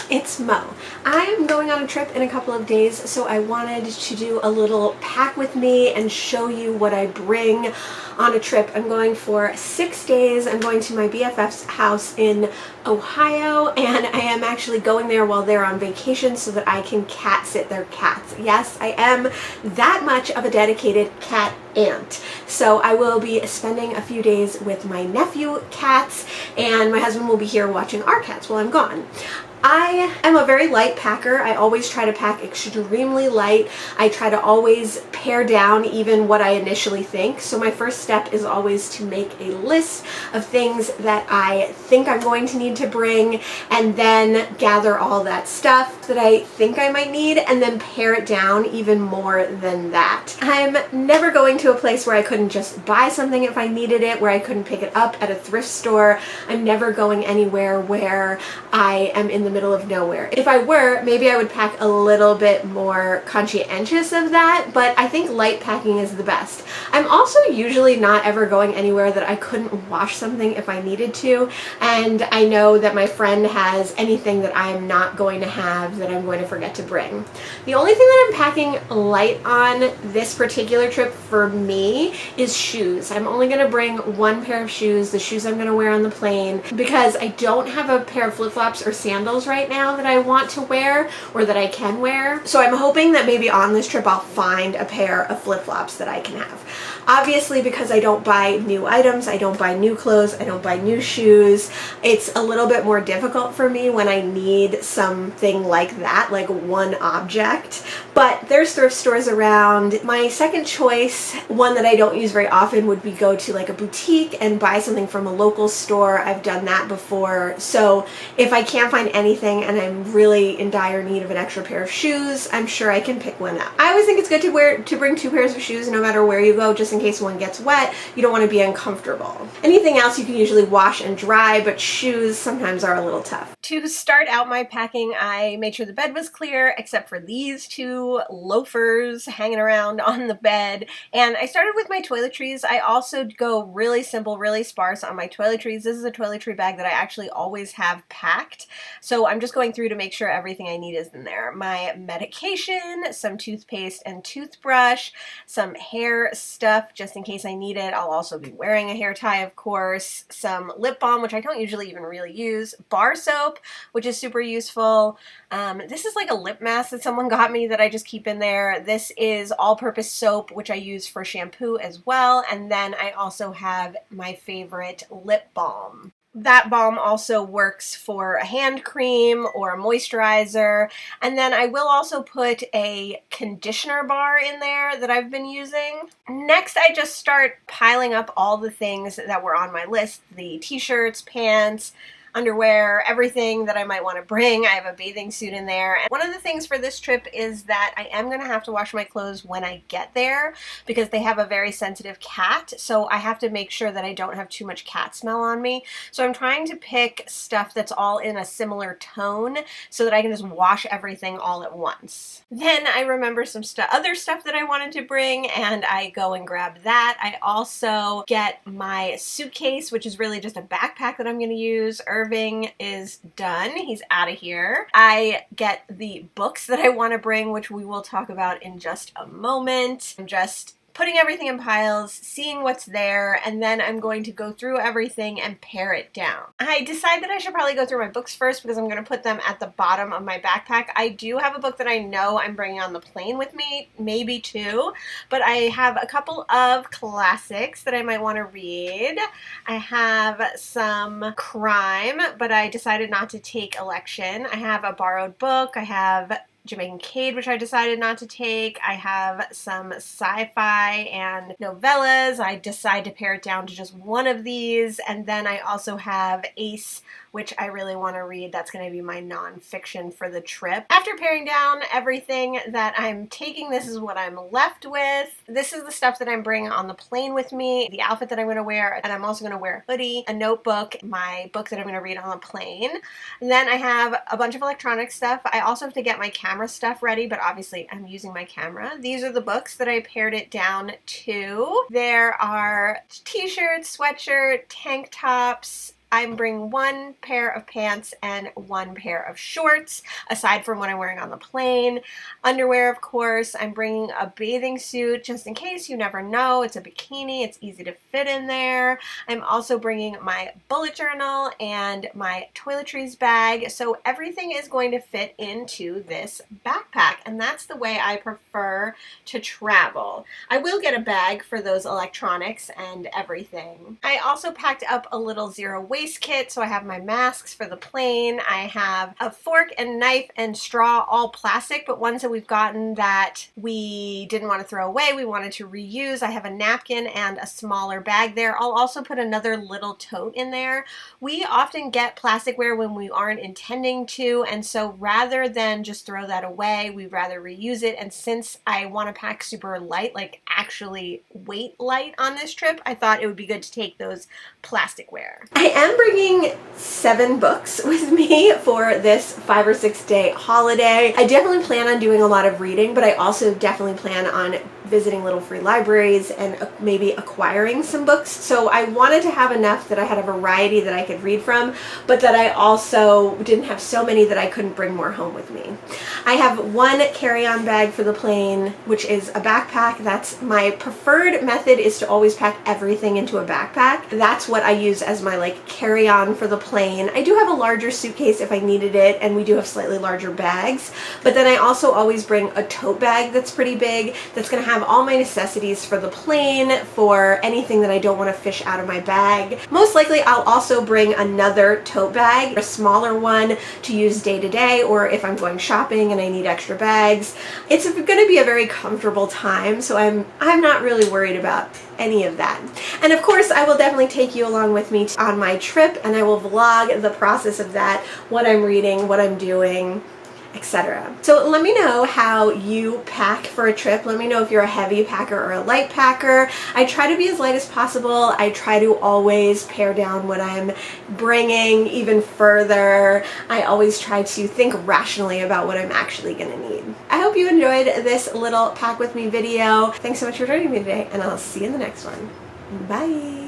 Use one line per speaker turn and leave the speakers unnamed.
It's Mo. I am going on a trip in a couple of days, so I wanted to do a little pack with me and show you what I bring on a trip. I'm going for 6 days. I'm going to my BFF's house in Ohio, and I am actually going there while they're on vacation so that I can cat sit their cats. Yes, I am that much of a dedicated cat aunt. So I will be spending a few days with my nephew cats, and my husband will be here watching our cats while I'm gone. I am a very light packer. I always try to pack extremely light. I try to always pare down even what I initially think. So my first step is always to make a list of things that I think I'm going to need to bring, and then gather all that stuff that I think I might need and then pare it down even more than that. I'm never going to a place where I couldn't just buy something if I needed it, where I couldn't pick it up at a thrift store. I'm never going anywhere where I am in the middle of nowhere. If I were, maybe I would pack a little bit more conscientious of that, but I think light packing is the best. I'm also usually not ever going anywhere that I couldn't wash something if I needed to, and I know that my friend has anything that I'm not going to have that I'm going to forget to bring. The only thing that I'm packing light on this particular trip for me is shoes. I'm only going to bring one pair of shoes, the shoes I'm going to wear on the plane, because I don't have a pair of flip-flops or sandals right now that I want to wear or that I can wear. So I'm hoping that maybe on this trip I'll find a pair of flip-flops that I can have. Obviously, because I don't buy new items, I don't buy new clothes, I don't buy new shoes, it's a little bit more difficult for me when I need something like that, like one object. But there's thrift stores around. My second choice, one that I don't use very often, would be go to like a boutique and buy something from a local store. I've done that before. So if I can't find anything and I'm really in dire need of an extra pair of shoes, I'm sure I can pick one up. I always think it's good to bring two pairs of shoes no matter where you go, just in case one gets wet. You don't want to be uncomfortable. Anything else you can usually wash and dry, but shoes sometimes are a little tough. To start out my packing, I made sure the bed was clear except for these two loafers hanging around on the bed. And I started with my toiletries. I also go really simple, really sparse on my toiletries. This is a toiletry bag that I actually always have packed. So I'm just going through to make sure everything I need is in there. My medication, some toothpaste and toothbrush, some hair stuff just in case I need it. I'll also be wearing a hair tie, of course, some lip balm, which I don't usually even really use, bar soap, which is super useful. This is like a lip mask that someone got me that I just keep in there. This is all-purpose soap, which I use for shampoo as well. And then I also have my favorite lip balm. That balm also works for a hand cream or a moisturizer. And then I will also put a conditioner bar in there that I've been using. Next, I just start piling up all the things that were on my list, the t-shirts, pants, underwear, everything that I might want to bring. I have a bathing suit in there. And one of the things for this trip is that I am going to have to wash my clothes when I get there because they have a very sensitive cat. So I have to make sure that I don't have too much cat smell on me. So I'm trying to pick stuff that's all in a similar tone so that I can just wash everything all at once. Then I remember some other stuff that I wanted to bring, and I go and grab that. I also get my suitcase, which is really just a backpack that I'm going to use. Irving is done. He's out of here. I get the books that I want to bring, which we will talk about in just a moment. I'm just putting everything in piles, seeing what's there, and then I'm going to go through everything and pare it down. I decide that I should probably go through my books first because I'm going to put them at the bottom of my backpack. I do have a book that I know I'm bringing on the plane with me, maybe two, but I have a couple of classics that I might want to read. I have some crime, but I decided not to take election. I have a borrowed book. I have Jamaican Cade, which I decided not to take. I have some sci-fi and novellas. I decide to pare it down to just one of these. And then I also have Ace, which I really want to read. That's going to be my nonfiction for the trip. After paring down everything that I'm taking, this is what I'm left with. This is the stuff that I'm bringing on the plane with me, the outfit that I'm going to wear, and I'm also going to wear a hoodie, a notebook, my book that I'm going to read on the plane. And then I have a bunch of electronic stuff. I also have to get my camera stuff ready, but obviously I'm using my camera. These are the books that I pared it down to. There are t-shirts, sweatshirt, tank tops, I'm bringing one pair of pants and one pair of shorts, aside from what I'm wearing on the plane. Underwear, of course. I'm bringing a bathing suit just in case. You never know. It's a bikini. It's easy to fit in there. I'm also bringing my bullet journal and my toiletries bag. So everything is going to fit into this backpack, and that's the way I prefer to travel. I will get a bag for those electronics and everything. I also packed up a little zero waste kit, so I have my masks for the plane. I have a fork and knife and straw, all plastic, but ones that we've gotten that we didn't want to throw away, we wanted to reuse. I have a napkin and a smaller bag there. I'll also put another little tote in there. We often get plasticware when we aren't intending to, and so rather than just throw that away, we'd rather reuse it. And since I want to pack super light, like actually weight light on this trip, I thought it would be good to take those plasticware. I am bringing 7 books with me for this 5 or 6 day holiday. I definitely plan on doing a lot of reading, but I also definitely plan on visiting little free libraries and maybe acquiring some books. So I wanted to have enough that I had a variety that I could read from, but that I also didn't have so many that I couldn't bring more home with me. I have one carry-on bag for the plane, which is a backpack. That's my preferred method, is to always pack everything into a backpack. That's what I use as my like carry-on for the plane. I do have a larger suitcase if I needed it, and we do have slightly larger bags, but then I also always bring a tote bag that's pretty big, that's gonna have all my necessities for the plane, for anything that I don't want to fish out of my bag. Most likely I'll also bring another tote bag, a smaller one to use day to day, or if I'm going shopping and I need extra bags. It's going to be a very comfortable time, so I'm not really worried about any of that. And of course, I will definitely take you along with me on my trip, and I will vlog the process of that, what I'm reading, what I'm doing, etc. So let me know how you pack for a trip. Let me know if you're a heavy packer or a light packer. I try to be as light as possible. I try to always pare down what I'm bringing even further. I always try to think rationally about what I'm actually going to need. I hope you enjoyed this little pack with me video. Thanks so much for joining me today, and I'll see you in the next one. Bye!